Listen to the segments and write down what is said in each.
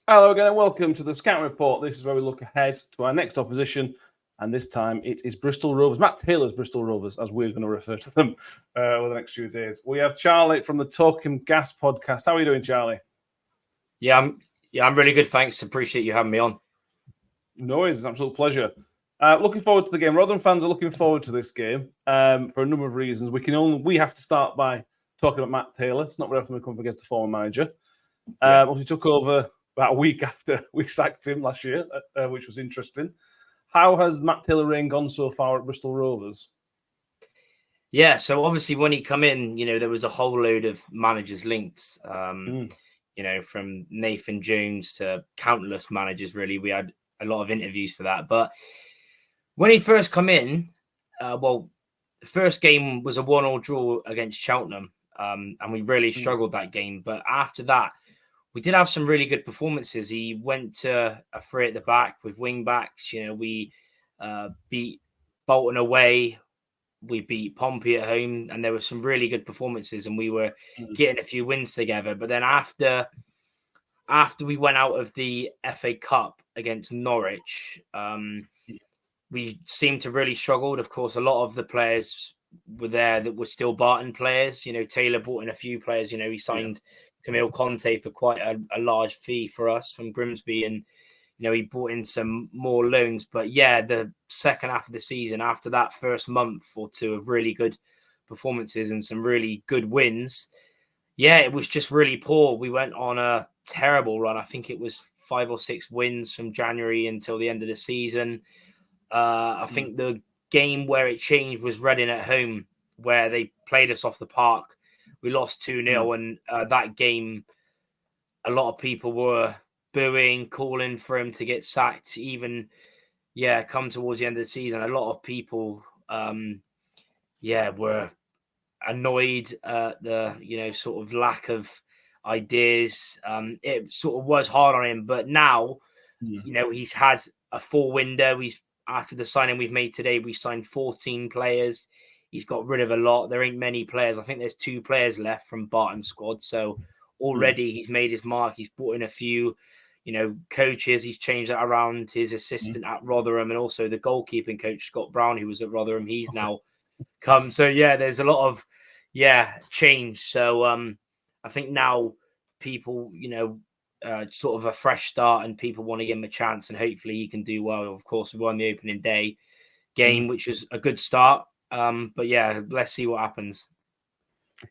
Hello again and welcome to the Scouting Report. This is where we look ahead to our next opposition, and this time it is Bristol Rovers, Matt Taylors Bristol Rovers, as we're going to refer to them over the next few days. We have Charlie from the Talking Gas podcast. How are you doing, Charlie? Yeah, I'm really good, thanks. Appreciate you having me on. No, it's an absolute pleasure. Looking forward to the game. Rotherham fans are looking forward to this game for a number of reasons. We have to start by talking about Matt Taylor. It's not very often we come up against a former manager. He took over about a week after we sacked him last year, which was interesting. How has Matt Taylor reign gone so far at Bristol Rovers? Yeah, so obviously when he come in, there was a whole load of managers linked, from Nathan Jones to countless managers, really. We had a lot of interviews for that. But when he first come in, the first game was a 1-1 draw against Cheltenham, and we really struggled that game. But after that, we did have some really good performances. He went to a 3 at the back with wing backs. We beat Bolton away. We beat Pompey at home, and there were some really good performances, and we were getting a few wins together. But then after we went out of the FA Cup against Norwich, we seemed to really struggled. Of course, a lot of the players were there that were still Barton players. Taylor brought in a few players. He signed Camille Conte for quite a large fee for us from Grimsby, and he brought in some more loans. But the second half of the season, after that first month or two of really good performances and some really good wins, it was just really poor. We went on a terrible run. I think it was 5 or 6 wins from January until the end of the season. I think the game where it changed was Reading at home, where they played us off the park. We lost 2-0, and that game, a lot of people were booing, calling for him to get sacked. Even, come towards the end of the season, a lot of people, were annoyed at the, sort of lack of ideas. It sort of was hard on him, but now, he's had a full window. After the signing we've made today, we signed 14 players. He's got rid of a lot. There ain't many players. I think there's 2 players left from Barton's squad. So already he's made his mark. He's brought in a few, coaches. He's changed that around. His assistant at Rotherham, and also the goalkeeping coach, Scott Brown, who was at Rotherham. He's now come. So, there's a lot of, change. So I think now people, sort of a fresh start, and people want to give him a chance, and hopefully he can do well. Of course, we won the opening day game, which was a good start. But let's see what happens.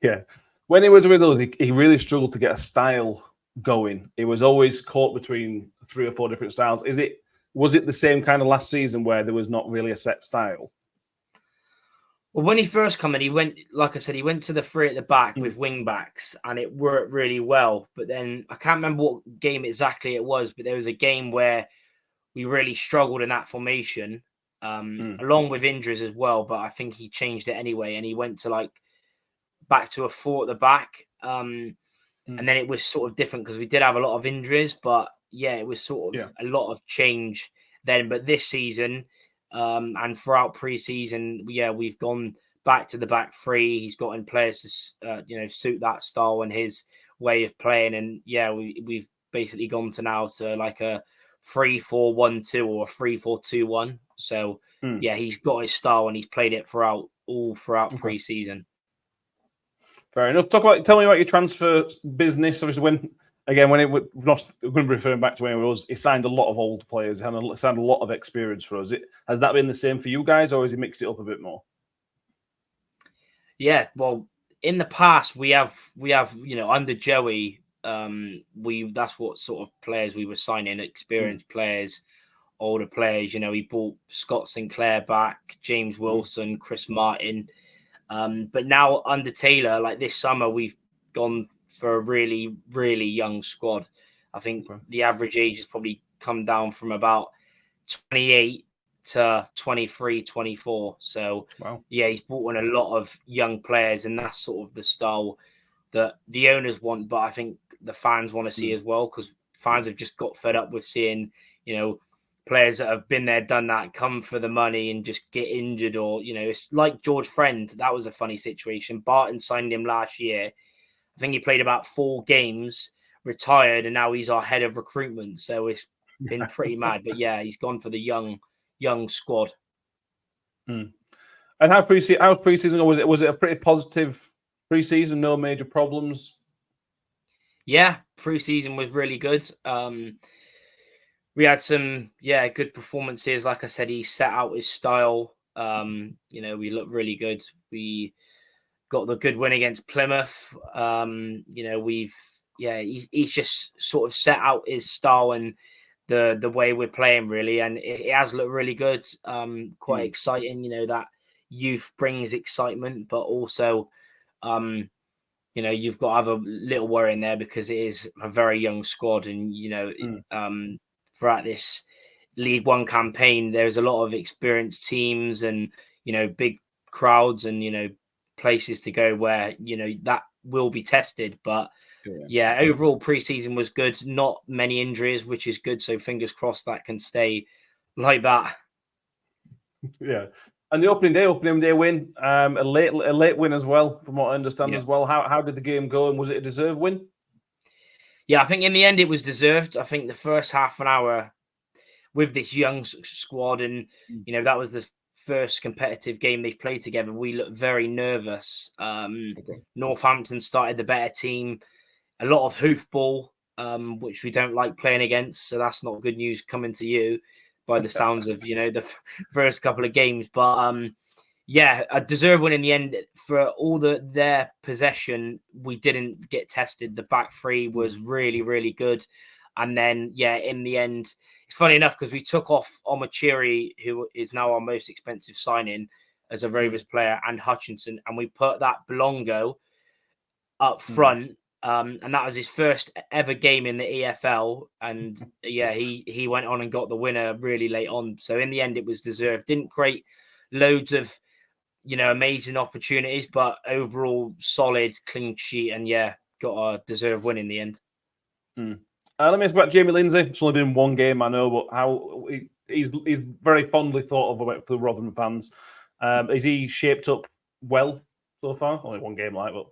Yeah. When he was with us, he really struggled to get a style going. He was always caught between 3 or 4 different styles. Was it the same kind of last season where there was not really a set style? Well, when he first came in, he went to the 3 at the back with wing backs, and it worked really well. But then I can't remember what game exactly it was, but there was a game where we really struggled in that formation, along with injuries as well. But I think he changed it anyway, and he went to back to a 4 at the back. And then it was sort of different because we did have a lot of injuries, but it was sort of a lot of change then. But this season, and throughout pre-season, we've gone back to the back 3. He's gotten players to, suit that style and his way of playing. And we've basically gone to now to like a 3-4-1-2 or a 3-4-2-1. So he's got his style, and he's played it throughout pre-season. Fair enough. Tell me about your transfer business. Obviously, when it was not going to be referring back to when it was, he signed a lot of old players. He signed a lot of experience for us. Has that been the same for you guys, or has he mixed it up a bit more? Yeah, well, in the past we have under Joey, that's what sort of players we were signing: experienced players, older players. He brought Scott Sinclair back, James Wilson, Chris Martin. But now under Taylor, like this summer, we've gone for a really, really young squad. I think the average age has probably come down from about 28 to 23, 24. So, he's brought in a lot of young players, and that's sort of the style that the owners want, but I think the fans want to see as well, because fans have just got fed up with seeing, players that have been there, done that, come for the money and just get injured, or, it's like George Friend. That was a funny situation. Barton signed him last year. I think he played about 4 games, retired, and now he's our head of recruitment. So it's been pretty mad. But yeah, he's gone for the young squad. And how's pre-season? Was it a pretty positive pre-season? No major problems? Yeah, pre-season was really good. We had some good performances. Like I said, he set out his style. We looked really good. We got the good win against Plymouth. He's just sort of set out his style and the way we're playing, really, and it has looked really good. Quite exciting. That youth brings excitement, but also you've got to have a little worry in there because it is a very young squad, and throughout this League One campaign, there's a lot of experienced teams and big crowds and places to go where that will be tested. But overall pre-season was good. Not many injuries, which is good. So fingers crossed that can stay like that. Yeah. And the opening day win, a late win as well, from what I understand as well. How did the game go, and was it a deserved win? Yeah, I think in the end it was deserved. I think the first half an hour with this young squad, and that was the first competitive game they've played together. We looked very nervous. Northampton started the better team. A lot of hoofball, which we don't like playing against. So that's not good news coming to you by the sounds of the first couple of games. But a deserved win in the end. For all their possession, we didn't get tested. The back three was really, really good. And then, in the end, it's funny enough because we took off Omachiri, who is now our most expensive signing as a Rovers player, and Hutchinson, and we put that Belongo up front. And that was his first ever game in the EFL. And he went on and got the winner really late on. So in the end, it was deserved. Didn't create loads of, amazing opportunities, but overall solid, clean sheet, and got a deserved win in the end. Let me ask about Jamie Lindsay. It's only been one game, I know, but how he's very fondly thought of about for the Rotherham fans. Is he shaped up well so far? Only one game, but.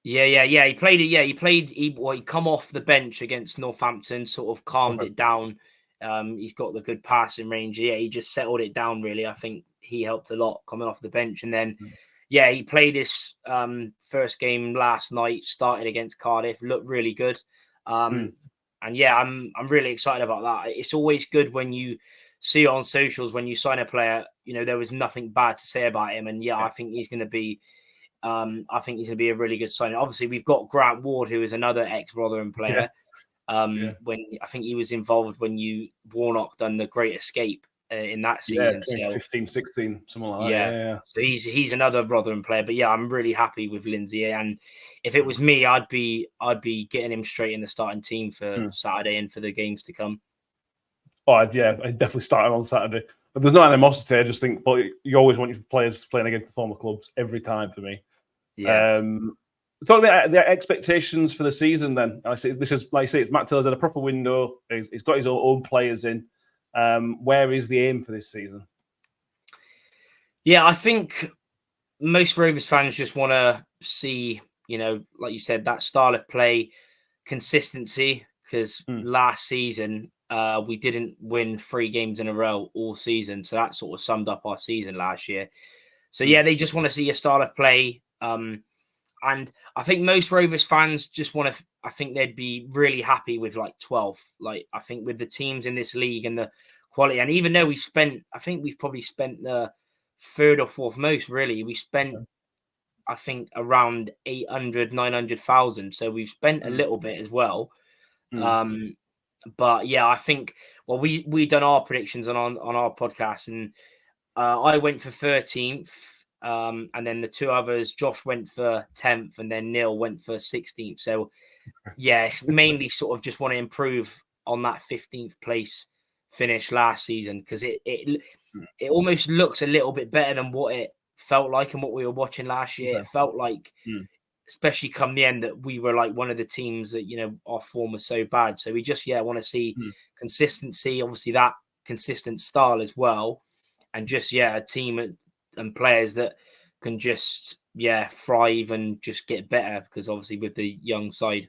Yeah. He played it. He come off the bench against Northampton, sort of calmed it down. He's got the good passing range. Yeah, he just settled it down, really. I think he helped a lot coming off the bench. And then, he played his first game last night, started against Cardiff, looked really good. And I'm really excited about that. It's always good when you see on socials, when you sign a player, there was nothing bad to say about him. And I think he's going to be a really good signing. Obviously, we've got Grant Ward, who is another ex-Rotherham player. When I think he was involved when Warnock done the Great Escape in that season. 15, 16, something like that. Yeah. So he's another Rotherham player. But I'm really happy with Lindsay. And if it was me, I'd be getting him straight in the starting team for Saturday and for the games to come. Oh, I'd definitely start him on Saturday. But there's no animosity. I just think, but you always want your players playing against former clubs every time for me. Yeah. Talk about the expectations for the season. Then I say this is like I say, it's Matt Taylors had a proper window. He's got his own players in. Where is the aim for this season? Yeah, I think most Rovers fans just want to see, like you said, that style of play, consistency. Because last season we didn't win 3 games in a row all season, so that sort of summed up our season last year. So they just want to see a style of play. And I think most Rovers fans just want to, I think they'd be really happy with like 12th. Like, I think with the teams in this league and the quality, and even though I think we've probably spent the 3rd or 4th most, really. We spent, I think, around 800, 900,000. So we've spent a little bit as well. But I think, we done our predictions on our podcast, and I went for 13th. And then the 2 others, Josh went for 10th, and then Neil went for 16th. So, it's mainly sort of just want to improve on that 15th place finish last season, because it almost looks a little bit better than what it felt like and what we were watching last year. It felt like, especially come the end, that we were like one of the teams that, our form was so bad. So we just, want to see consistency, obviously that consistent style as well. And just, a team and players that can just thrive and just get better, because obviously with the young side.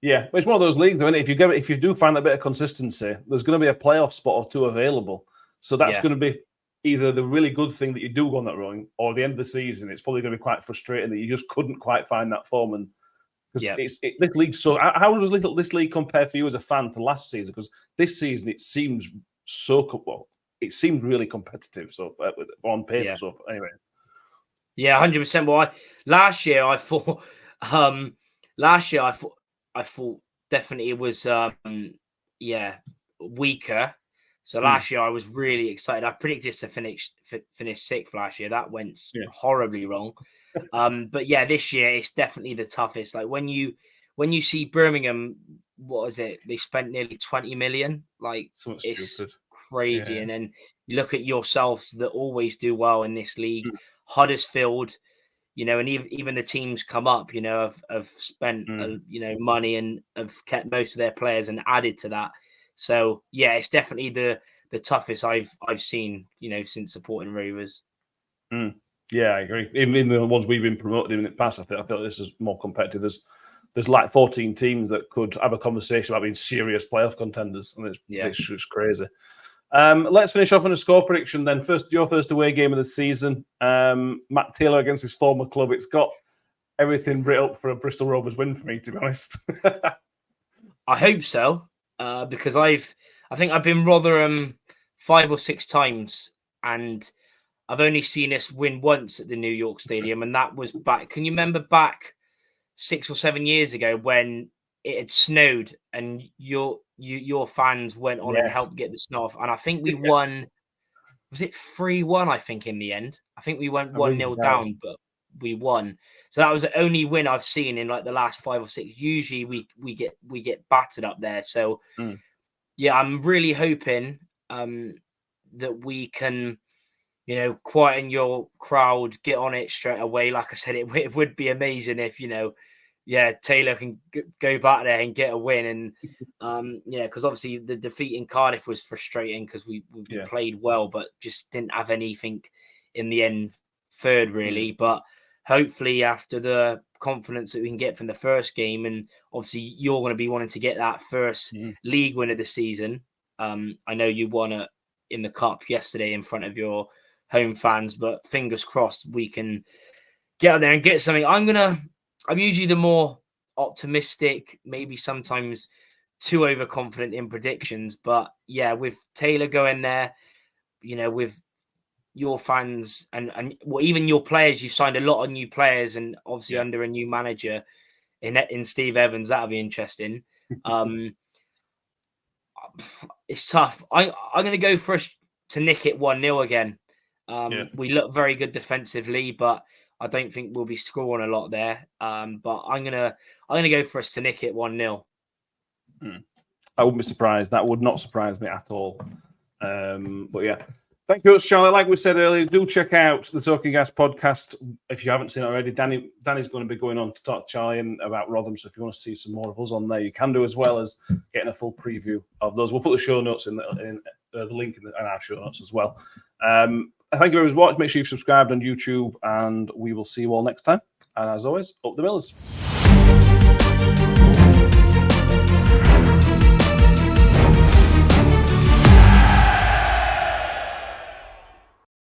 Yeah, but it's one of those leagues, though, isn't it? If you do find that bit of consistency, there's going to be a playoff spot or two available. So that's going to be either the really good thing that you do go on that run, or at the end of the season, it's probably going to be quite frustrating that you just couldn't quite find that form. And because this league, so how does this league compare for you as a fan to last season? Because this season it seems it seems really competitive. So on paper, so anyway. Yeah, 100%. Well, last year I thought definitely it was weaker. So last year I was really excited. I predicted to finish sixth last year. That went horribly wrong. But yeah, this year it's definitely the toughest. Like when you see Birmingham, what is it? They spent nearly 20 million. Like it's stupid. Crazy. And then you look at yourselves that always do well in this league. Huddersfield, and even the teams come up, have spent money and have kept most of their players and added to that. So yeah, it's definitely the toughest I've seen, since supporting Rovers. Yeah, I agree. Even the ones we've been promoted in the past, I feel like this is more competitive. There's like 14 teams that could have a conversation about being serious playoff contenders, and it's just crazy. Let's finish off on a score prediction then. Your first away game of the season. Matt Taylor against his former club. It's got everything written up for a Bristol Rovers win for me, to be honest. I hope so, because I think I've been Rotherham 5 or 6 times, and I've only seen us win once at the New York Stadium, and that was back. Can you remember back 6 or 7 years ago when it had snowed and your fans went on and helped get the snow off? And I think we won. Was it 3-1? I think in the end, I think we went 1-0 down, but we won. So that was the only win I've seen in like the last 5 or 6. Usually we get battered up there. So yeah, I'm really hoping that we can, quieten your crowd, get on it straight away. Like I said, it would be amazing if, Taylor can go back there and get a win. And, because obviously the defeat in Cardiff was frustrating because we played well, but just didn't have anything in the end third, really. But hopefully after the confidence that we can get from the first game, and obviously you're going to be wanting to get that first league win of the season. I know you won it in the cup yesterday in front of your home fans, but fingers crossed we can get out there and get something. I'm usually the more optimistic, maybe sometimes too overconfident in predictions, but yeah, with Taylor going there, with your fans and well, even your players, you've signed a lot of new players, and obviously under a new manager in Steve Evans, that'll be interesting. It's tough. I'm going to go for us to nick it 1-0 again. We look very good defensively, but I don't think we'll be scoring a lot there. But I'm gonna go for us to nick it 1-0. I wouldn't be surprised. That would not surprise me at all. But yeah, thank you, Charlie. Like we said earlier, do check out the Talking Gas podcast if you haven't seen it already. Danny's going to be going on to talk to Charlie about Rotherham. So if you want to see some more of us on there, you can do, as well as getting a full preview of those. We'll put the show notes in the link in our show notes as well. Thank you very much for watching. Make sure you've subscribed on YouTube, and we will see you all next time. And as always, up the Millers.